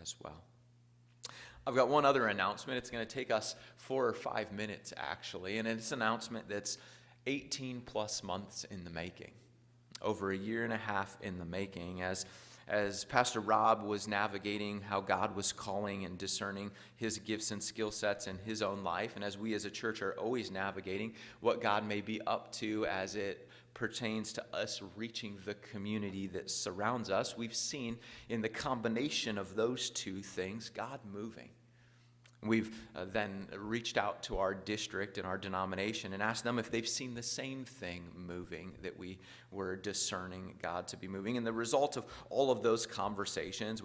as well. I've got one other announcement. It's going to take us 4 or 5 minutes, actually, and it's an announcement that's 18 plus months in the making, over a year and a half in the making, as Pastor Rob was navigating how God was calling and discerning his gifts and skill sets in his own life, and as we as a church are always navigating what God may be up to as it pertains to us reaching the community that surrounds us, we've seen in the combination of those two things, God moving. We've then reached out to our district and our denomination and asked them if they've seen the same thing moving that we were discerning God to be moving. And the result of all of those conversations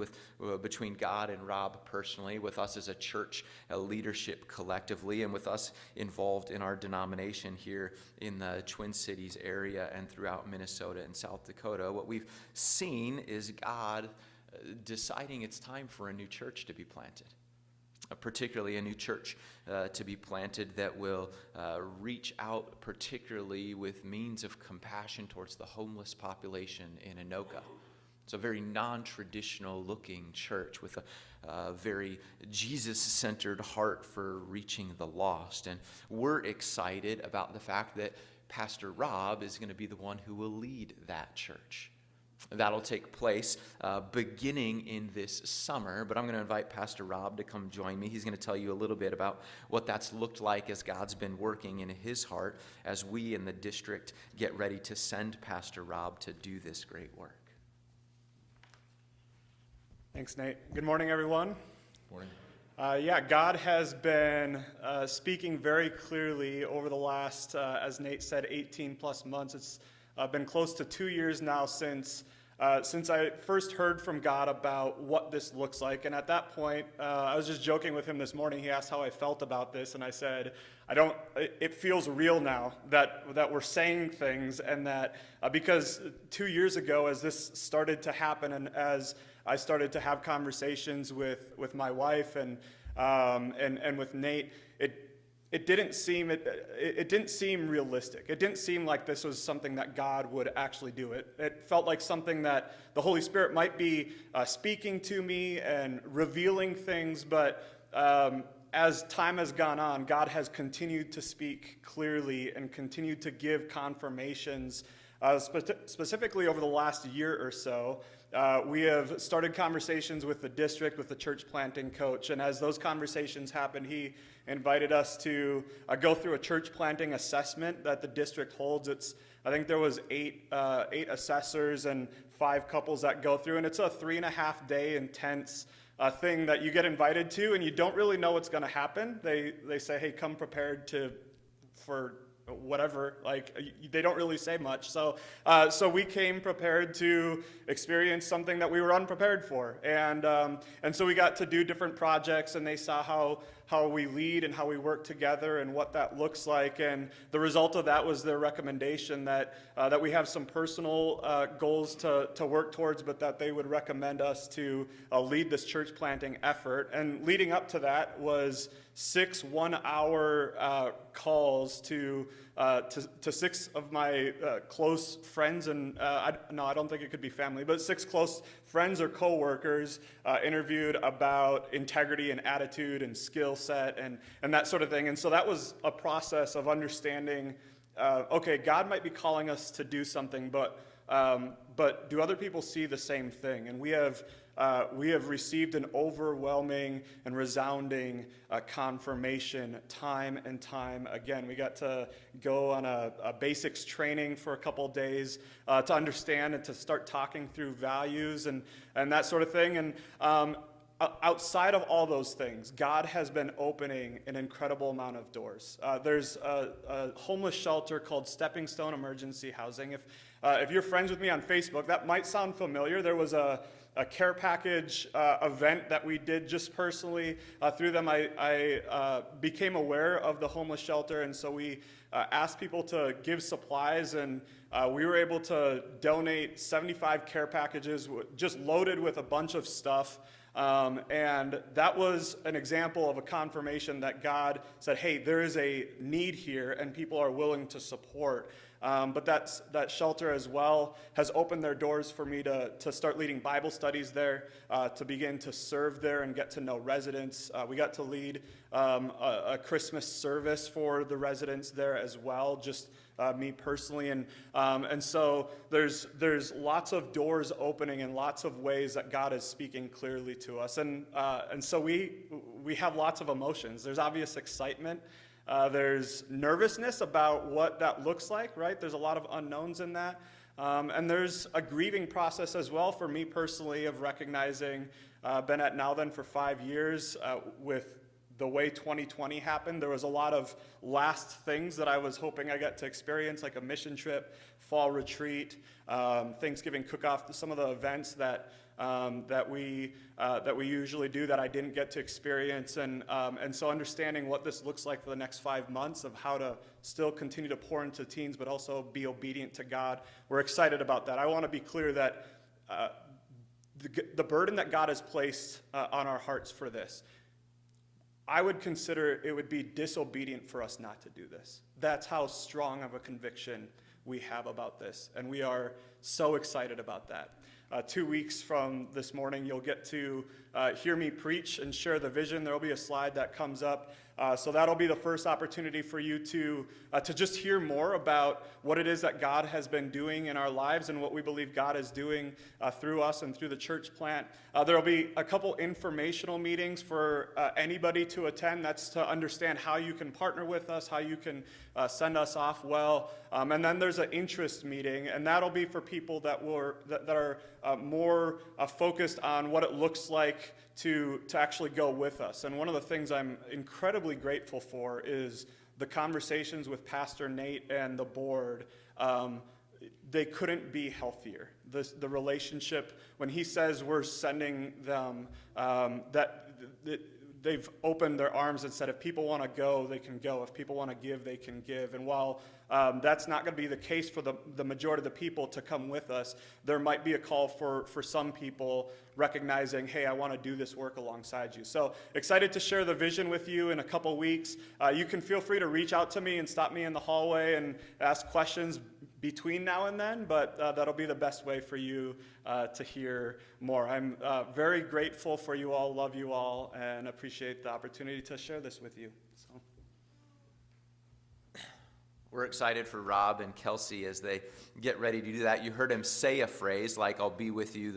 between God and Rob personally, with us as a church leadership collectively, and with us involved in our denomination here in the Twin Cities area and throughout Minnesota and South Dakota, what we've seen is God deciding it's time for a new church to be planted. Particularly a new church to be planted that will reach out particularly with means of compassion towards the homeless population in Anoka. It's a very non-traditional looking church with a very Jesus-centered heart for reaching the lost. And we're excited about the fact that Pastor Rob is going to be the one who will lead that church. That'll take place beginning in this summer, but I'm going to invite Pastor Rob to come join me. He's going to tell you a little bit about what that's looked like as God's been working in his heart as we in the district get ready to send Pastor Rob to do this great work. Thanks, Nate. Good morning, everyone. Morning. God has been speaking very clearly over the last, as Nate said, 18 plus months. It's been close to 2 years now since I first heard from God about what this looks like. And at that point, I was just joking with him this morning. He asked how I felt about this, and I said, it feels real now that we're saying things, and that because 2 years ago, as this started to happen, and as I started to have conversations with my wife and with Nate, it didn't seem realistic. It didn't seem like this was something that God would actually do. It felt like something that the Holy Spirit might be speaking to me and revealing things, but as time has gone on, God has continued to speak clearly and continued to give confirmations. Specifically over the last year or so, we have started conversations with the district, with the church planting coach, and as those conversations happened, he invited us to go through a church planting assessment that the district holds. I think there was eight assessors and 5 couples that go through, and it's a 3.5-day intense thing that you get invited to, and you don't really know what's going to happen. They say, hey, come prepared for whatever, like they don't really say much. So we came prepared to experience something that we were unprepared for, and so we got to do different projects, and they saw how we lead and how we work together and what that looks like. And the result of that was their recommendation that we have some personal goals to work towards, but that they would recommend us to lead this church planting effort. And leading up to that was 6 one-hour calls to 6 of my close friends, and I don't think it could be family, but 6 close friends or coworkers interviewed about integrity and attitude and skill set and that sort of thing. And so that was a process of understanding, okay, God might be calling us to do something, but do other people see the same thing? And we have received an overwhelming and resounding confirmation time and time again. We got to go on a basics training for a couple of days to understand and to start talking through values and that sort of thing. And outside of all those things, God has been opening an incredible amount of doors. There's a homeless shelter called Stepping Stone Emergency Housing. If you're friends with me on Facebook, that might sound familiar. There was a care package event that we did just personally. Through them, I became aware of the homeless shelter, and so we asked people to give supplies, and we were able to donate 75 care packages just loaded with a bunch of stuff. And that was an example of a confirmation that God said, hey, there is a need here, and people are willing to support. But that shelter as well has opened their doors for me to start leading Bible studies there, to begin to serve there and get to know residents. We got to lead a Christmas service for the residents there as well, just me personally. And so there's lots of doors opening and lots of ways that God is speaking clearly to us. And so we have lots of emotions. There's obvious excitement. There's nervousness about what that looks like, right? There's a lot of unknowns in that. And there's a grieving process as well for me personally of recognizing, been at Now Then for 5 years, with the way 2020 happened. There was a lot of last things that I was hoping I got to experience, like a mission trip, fall retreat, Thanksgiving cook-off, some of the events that we usually do that I didn't get to experience, and so understanding what this looks like for the next 5 months of how to still continue to pour into teens, but also be obedient to God. We're excited about that. I want to be clear that the burden that God has placed on our hearts for this, I would consider it would be disobedient for us not to do this. That's how strong of a conviction we have about this, and we are so excited about that. 2 weeks from this morning, you'll get to hear me preach and share the vision. There will be a slide that comes up. So that'll be the first opportunity for you to just hear more about what it is that God has been doing in our lives and what we believe God is doing through us and through the church plant. There will be a couple informational meetings for anybody to attend. That's to understand how you can partner with us, how you can send us off well. And then there's an interest meeting, and that'll be for people that are more focused on what it looks like to actually go with us. And one of the things I'm incredibly grateful for is the conversations with Pastor Nate and the board. They couldn't be healthier. The relationship, when he says we're sending them, they've opened their arms and said, if people want to go, they can go. If people want to give, they can give. And while that's not going to be the case for the majority of the people to come with us, there might be a call for some people recognizing, hey, I want to do this work alongside you. So excited to share the vision with you in a couple weeks. You can feel free to reach out to me and stop me in the hallway and ask questions between now and then, but that'll be the best way for you to hear more. I'm very grateful for you all, love you all, and appreciate the opportunity to share this with you. So. We're excited for Rob and Kelsey as they get ready to do that. You heard him say a phrase like, I'll be with you